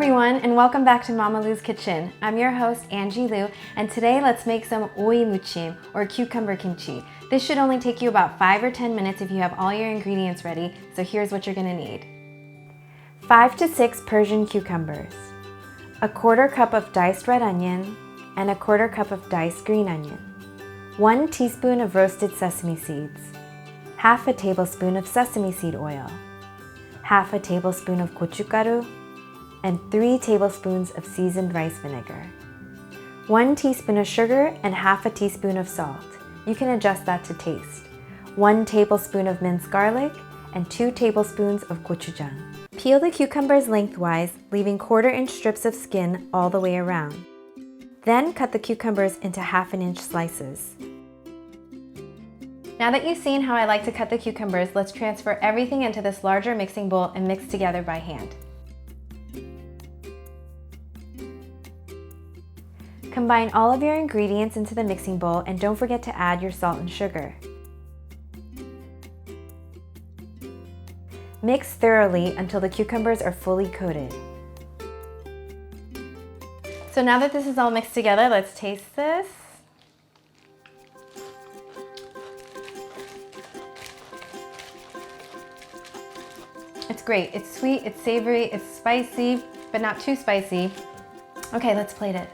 everyone, and welcome back to Mama Lou's Kitchen. I'm your host, Angie Lou, and today let's make some MUCHIM, or cucumber kimchi. This should only take you about 5 or 10 minutes if you have all your ingredients ready, so here's what you're gonna need. 5 to 6 Persian cucumbers, a 1/4 cup of diced red onion, and a 1/4 cup of diced green onion, 1 teaspoon of roasted sesame seeds, 1/2 tablespoon of sesame seed oil, 1/2 tablespoon of gochugaru, and 3 tablespoons of seasoned rice vinegar, 1 teaspoon of sugar and 1/2 teaspoon of salt. You can adjust that to taste. 1 tablespoon of minced garlic and 2 tablespoons of gochujang. Peel the cucumbers lengthwise, leaving 1/4 inch strips of skin all the way around. Then cut the cucumbers into 1/2 inch slices. Now that you've seen how I like to cut the cucumbers, let's transfer everything into this larger mixing bowl and mix together by hand. Combine all of your ingredients into the mixing bowl and don't forget to add your salt and sugar. Mix thoroughly until the cucumbers are fully coated. So now that this is all mixed together, let's taste this. It's great. It's sweet, it's savory, it's spicy, but not too spicy. Okay, let's plate it.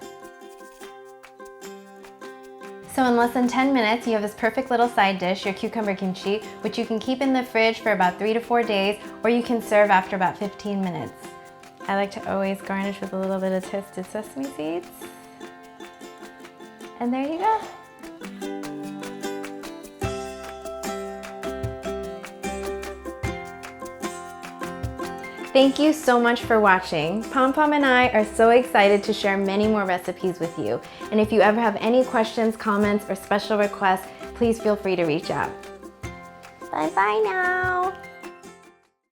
So in less than 10 minutes, you have this perfect little side dish, your cucumber kimchi, which you can keep in the fridge for about 3 to 4 days, or you can serve after about 15 minutes. I like to always garnish with a little bit of toasted sesame seeds. And there you go. Thank you so much for watching. Pom Pom and I are so excited to share many more recipes with you. And if you ever have any questions, comments, or special requests, please feel free to reach out. Bye-bye now.